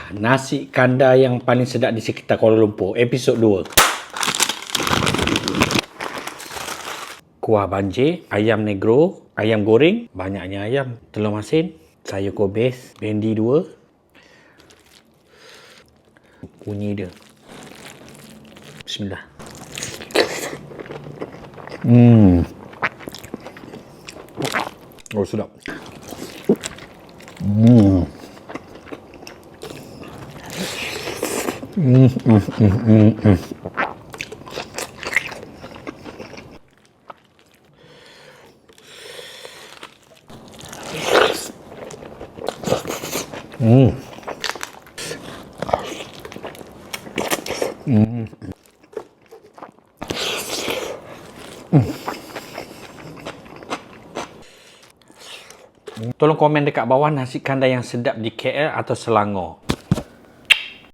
Nasi kandar yang paling sedap di sekitar Kuala Lumpur, episod 2. Kuah banjir, ayam negro, ayam goreng, banyaknya ayam, telur masin, sayur kobis, bendi 2. Bunyi dia. Bismillah. Oh, sedap. Tolong komen dekat bawah nasi kandar yang sedap di KL atau Selangor.